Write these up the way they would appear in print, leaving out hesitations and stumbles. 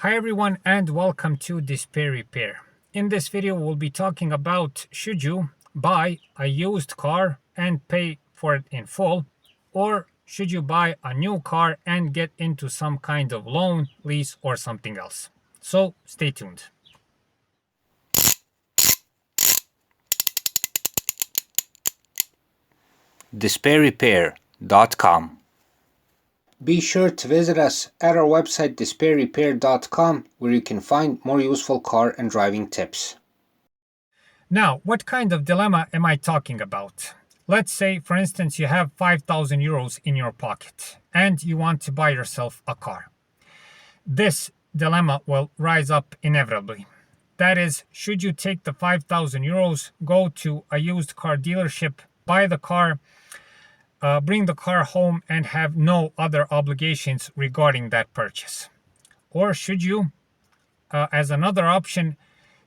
Hi everyone and welcome to Display Repair. In this video we'll be talking about should you buy a used car and pay for it in full, or should you buy a new car and get into some kind of loan, lease or something else. So stay tuned. DisplayRepair.com. Be sure to visit us at our website DisplayRepair.com, where you can find more useful car and driving tips. Now, what kind of dilemma am I talking about? Let's say, for instance, you have 5,000 euros in your pocket and you want to buy yourself a car. This dilemma will rise up inevitably. That is, should you take the 5,000 euros, go to a used car dealership, buy the car, bring the car home and have no other obligations regarding that purchase? Or should you, as another option,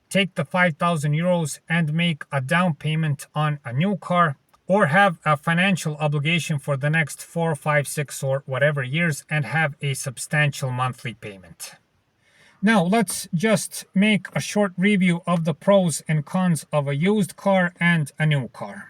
take the 5,000 euros and make a down payment on a new car, or have a financial obligation for the next 4, 5, 6 or whatever years and have a substantial monthly payment? Now let's just make a short review of the pros and cons of a used car and a new car.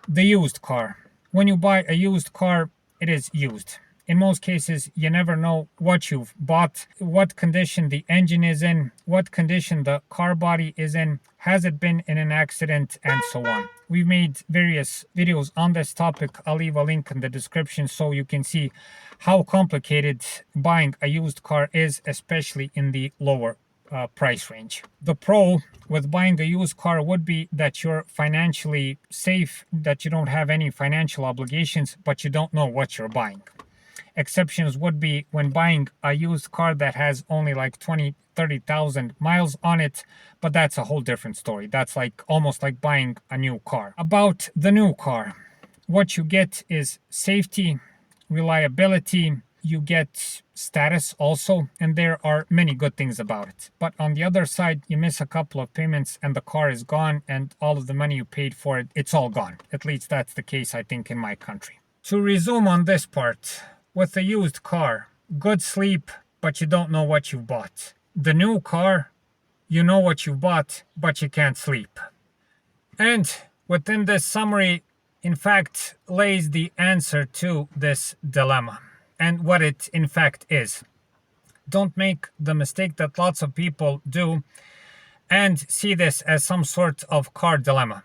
The used car. When you buy a used car, it is used. In most cases, you never know what you've bought, what condition the engine is in, what condition the car body is in, has it been in an accident, and so on. We've made various videos on this topic. I'll leave a link in the description so you can see how complicated buying a used car is, especially in the lower price range. The pro with buying a used car would be that you're financially safe, that you don't have any financial obligations, but you don't know what you're buying. Exceptions would be when buying a used car that has only like 20-30,000 miles on it, but that's a whole different story. That's like almost like buying a new car. About the new car, what you get is safety, reliability, you get status also, and there are many good things about it. But on the other side, you miss a couple of payments and the car is gone, and all of the money you paid for it, it's all gone. At least that's the case, I think, in my country. To resume on this part, with a used car, good sleep, but you don't know what you bought. The new car, you know what you bought, but you can't sleep. And within this summary, in fact, lays the answer to this dilemma and what it in fact is. Don't make the mistake that lots of people do and see this as some sort of car dilemma.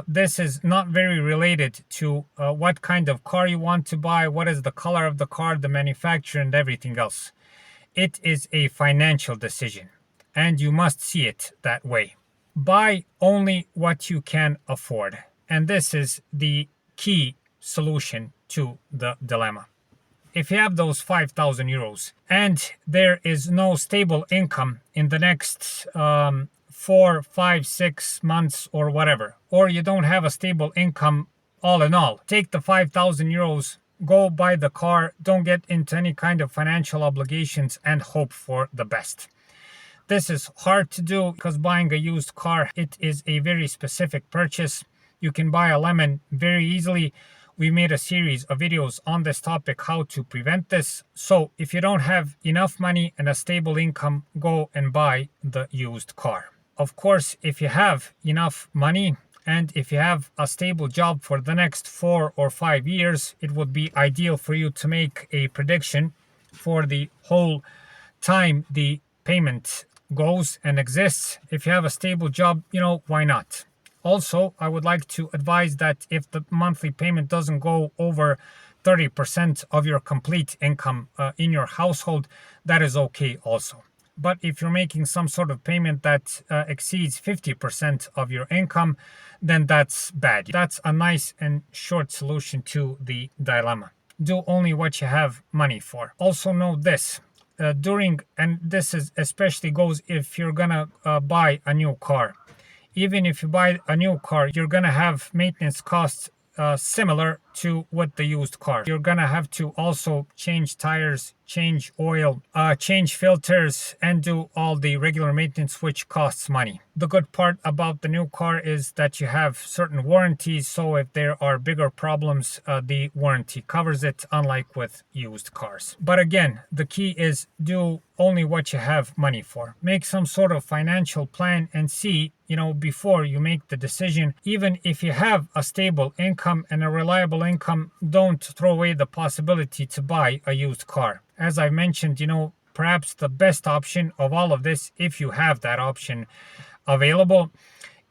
This is not very related to what kind of car you want to buy, what is the color of the car, the manufacturer, and everything else. It is a financial decision, and you must see it that way. Buy only what you can afford, and this is the key solution to the dilemma. If you have those 5,000 euros and there is no stable income in the next 4, 5, 6 months or whatever, or you don't have a stable income all in all, take the 5,000 euros, go buy the car, don't get into any kind of financial obligations and hope for the best. This is hard to do because buying a used car, it is a very specific purchase. You can buy a lemon very easily. We made a series of videos on this topic, how to prevent this. So if you don't have enough money and a stable income, go and buy the used car. Of course, if you have enough money and if you have a stable job for the next 4 or 5 years, it would be ideal for you to make a prediction for the whole time the payment goes and exists. If you have a stable job, why not? Also, I would like to advise that if the monthly payment doesn't go over 30% of your complete income in your household, that is okay also. But if you're making some sort of payment that exceeds 50% of your income, then that's bad. That's a nice and short solution to the dilemma. Do only what you have money for. Also know this. And this is especially goes if you're gonna buy a new car. Even if you buy a new car, you're gonna have maintenance costs similar to with the used car. You're gonna have to also change tires, change oil, change filters, and do all the regular maintenance, which costs money. The good part about the new car is that you have certain warranties, so if there are bigger problems, the warranty covers it, unlike with used cars. But again, the key is do only what you have money for. Make some sort of financial plan and see, before you make the decision. Even if you have a stable income and a reliable income, don't throw away the possibility to buy a used car. As I mentioned, perhaps the best option of all of this, if you have that option available,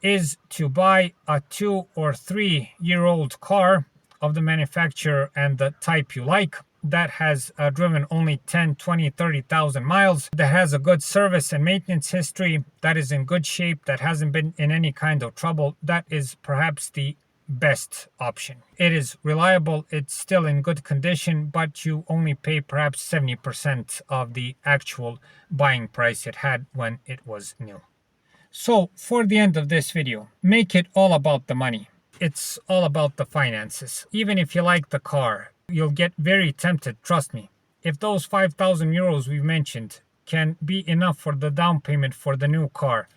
is to buy a 2 or 3 year old car of the manufacturer and the type you like, that has driven only 10, 20, 30,000 miles, that has a good service and maintenance history, that is in good shape, that hasn't been in any kind of trouble. That is perhaps the best option. It is reliable, it's still in good condition, but you only pay perhaps 70% of the actual buying price it had when it was new. So for the end of this video, make it all about the money. It's all about the finances. Even if you like the car, you'll get very tempted, trust me. If those 5,000 euros we mentioned can be enough for the down payment for the new car,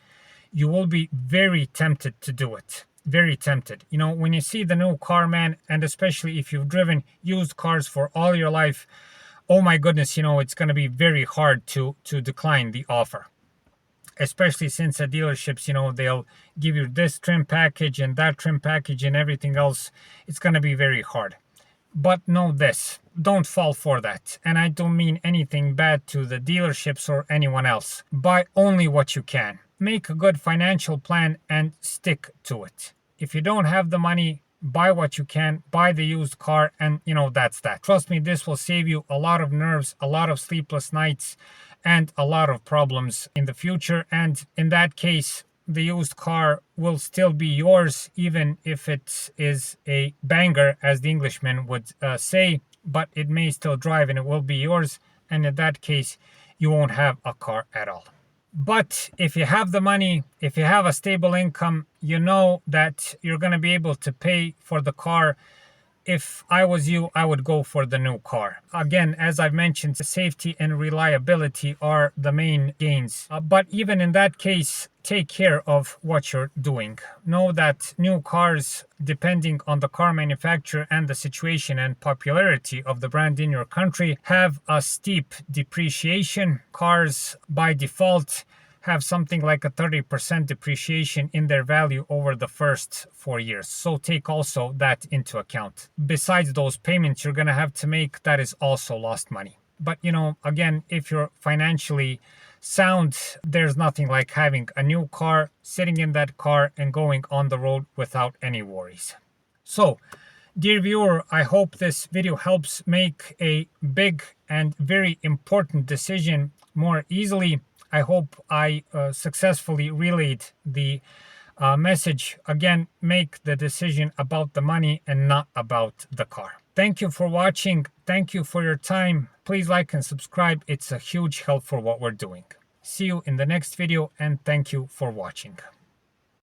you will be very tempted to do it. Very tempted. When you see the new car, man, and especially if you've driven used cars for all your life, oh my goodness, it's going to be very hard to decline the offer. Especially since at dealerships, they'll give you this trim package and that trim package and everything else. It's going to be very hard. But know this, don't fall for that. And I don't mean anything bad to the dealerships or anyone else. Buy only what you can. Make a good financial plan and stick to it. If you don't have the money, buy what you can, buy the used car, and that's that. Trust me, this will save you a lot of nerves, a lot of sleepless nights, and a lot of problems in the future. And in that case, the used car will still be yours, even if it is a banger, as the Englishman would say, but it may still drive and it will be yours. And in that case, you won't have a car at all. But if you have the money, if you have a stable income, you know that you're going to be able to pay for the car. If I was you, I would go for the new car. Again, as I've mentioned, safety and reliability are the main gains. But even in that case, take care of what you're doing. Know that new cars, depending on the car manufacturer and the situation and popularity of the brand in your country, have a steep depreciation. Cars, by default, have something like a 30% depreciation in their value over the first 4 years. So take also that into account. Besides those payments you're going to have to make, that is also lost money. But again, if you're financially sound, there's nothing like having a new car, sitting in that car and going on the road without any worries. So, dear viewer, I hope this video helps make a big and very important decision more easily. I hope I successfully relayed the message. Again, make the decision about the money and not about the car. Thank you for watching. Thank you for your time. Please like and subscribe. It's a huge help for what we're doing. See you in the next video, and thank you for watching.